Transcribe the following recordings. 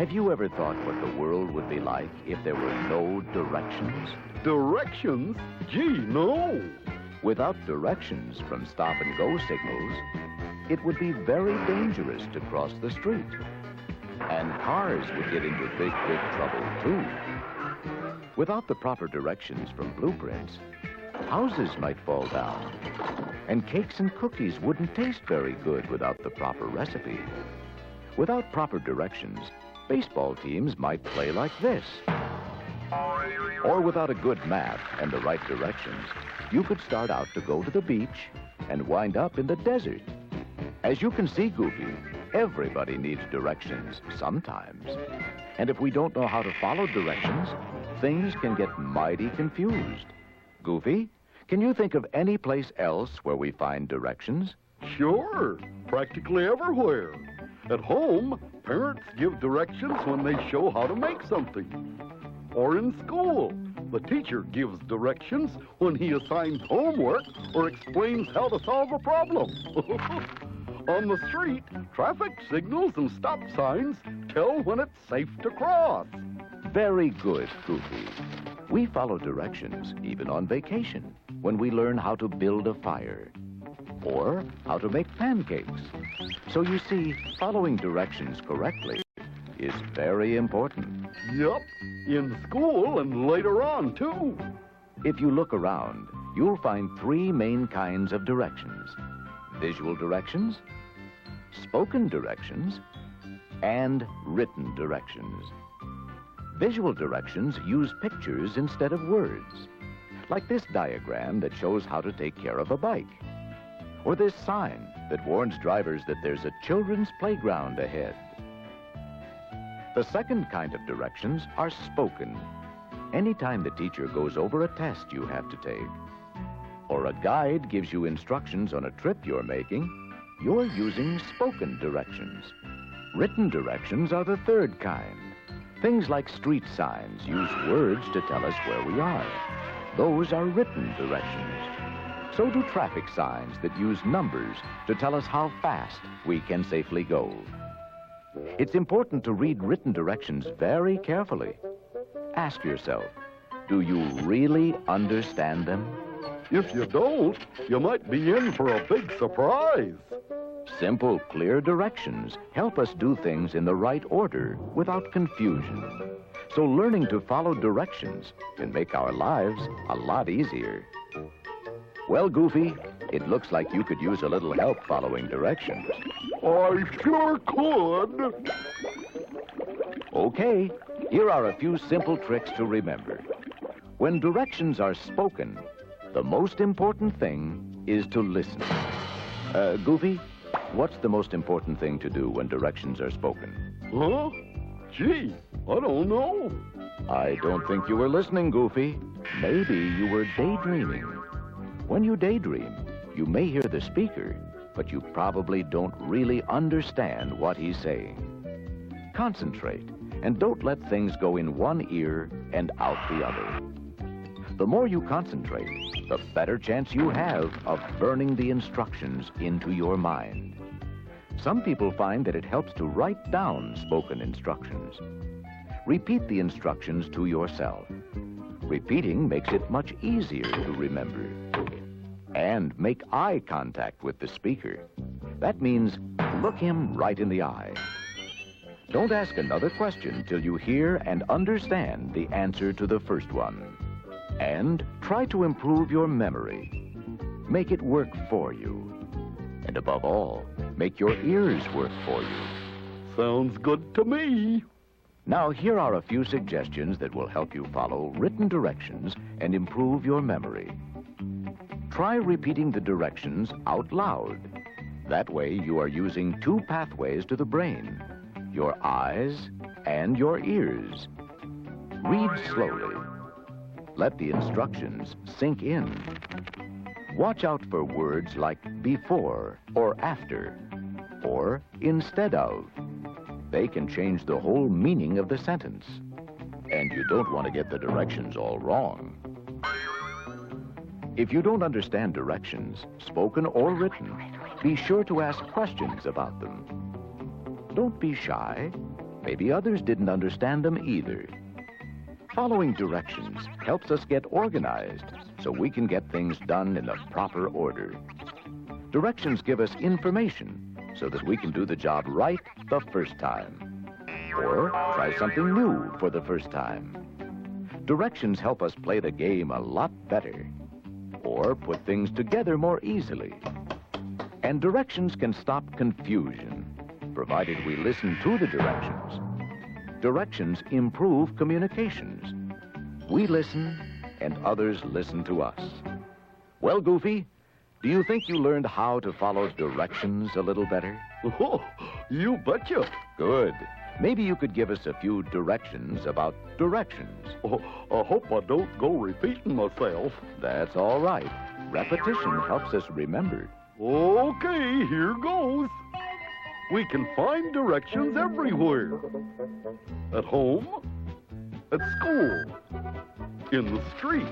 Have you ever thought what the world would be like if there were no directions? Directions? Gee, no. Without directions from stop-and-go signals, it would be very dangerous to cross the street. And cars would get into big, big trouble, too. Without the proper directions from blueprints, houses might fall down. And cakes and cookies wouldn't taste very good without the proper recipe. Without proper directions, baseball teams might play like this. Or without a good map and the right directions, you could start out to go to the beach and wind up in the desert. As you can see, Goofy, everybody needs directions sometimes. And if we don't know how to follow directions, things can get mighty confused. Goofy, can you think of any place else where we find directions? Sure, practically everywhere. At home, parents give directions when they show how to make something. Or in school, the teacher gives directions when he assigns homework or explains how to solve a problem. On the street, traffic signals and stop signs tell when it's safe to cross. Very good, Goofy. We follow directions even on vacation when we learn how to build a fire or how to make pancakes. So you see, following directions correctly is very important. Yep, in school and later on, too. If you look around, you'll find three main kinds of directions: visual directions, spoken directions, and written directions. Visual directions use pictures instead of words, like this diagram that shows how to take care of a bike, or this sign that warns drivers that there's a children's playground ahead. The second kind of directions are spoken. Anytime the teacher goes over a test you have to take, or a guide gives you instructions on a trip you're making, you're using spoken directions. Written directions are the third kind. Things like street signs use words to tell us where we are. Those are written directions. So do traffic signs that use numbers to tell us how fast we can safely go. It's important to read written directions very carefully. Ask yourself, do you really understand them? If you don't, you might be in for a big surprise. Simple, clear directions help us do things in the right order without confusion. So learning to follow directions can make our lives a lot easier. Well, Goofy, it looks like you could use a little help following directions. I sure could. Okay, here are a few simple tricks to remember. When directions are spoken, the most important thing is to listen. Goofy, what's the most important thing to do when directions are spoken? Huh? Gee, I don't know. I don't think you were listening, Goofy. Maybe you were daydreaming. When you daydream, you may hear the speaker, but you probably don't really understand what he's saying. Concentrate, and don't let things go in one ear and out the other. The more you concentrate, the better chance you have of burning the instructions into your mind. Some people find that it helps to write down spoken instructions. Repeat the instructions to yourself. Repeating makes it much easier to remember. And make eye contact with the speaker. That means look him right in the eye. Don't ask another question till you hear and understand the answer to the first one. And try to improve your memory. Make it work for you. And above all, make your ears work for you. Sounds good to me. Now, here are a few suggestions that will help you follow written directions and improve your memory. Try repeating the directions out loud. That way, you are using two pathways to the brain, your eyes and your ears. Read slowly. Let the instructions sink in. Watch out for words like before or after, or instead of. They can change the whole meaning of the sentence. And you don't want to get the directions all wrong. If you don't understand directions, spoken or written, be sure to ask questions about them. Don't be shy. Maybe others didn't understand them either. Following directions helps us get organized so we can get things done in the proper order. Directions give us information so that we can do the job right the first time, or try something new for the first time. Directions help us play the game a lot better, or put things together more easily. And directions can stop confusion, provided we listen to the directions. Directions improve communications. We listen, and others listen to us. Well, Goofy, do you think you learned how to follow directions a little better? Oh, you betcha. Good. Maybe you could give us a few directions about directions. Oh, I hope I don't go repeating myself. That's all right. Repetition helps us remember. Okay, here goes. We can find directions everywhere. At home, at school, in the street,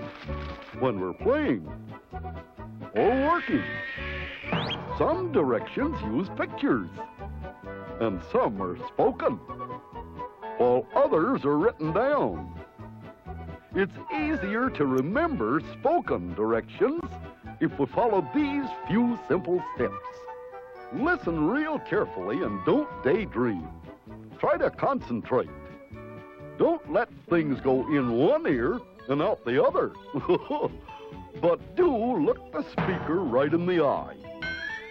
when we're playing, or working. Some directions use pictures, and some are spoken, while others are written down. It's easier to remember spoken directions if we follow these few simple steps. Listen real carefully and don't daydream. Try to concentrate. Don't let things go in one ear and out the other. But do look the speaker right in the eye.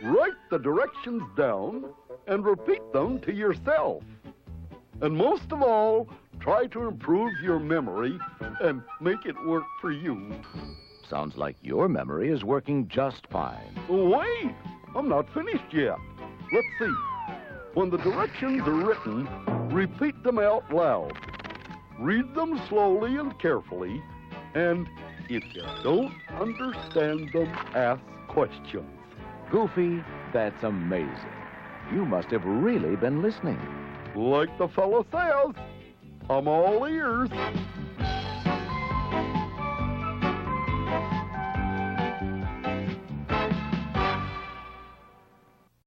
Write the directions down and repeat them to yourself. And most of all, try to improve your memory and make it work for you. Sounds like your memory is working just fine. Wait, I'm not finished yet. Let's see. When the directions are written, repeat them out loud. Read them slowly and carefully, and if you don't understand them, ask questions. Goofy, that's amazing. You must have really been listening. Like the fellow says, I'm all ears.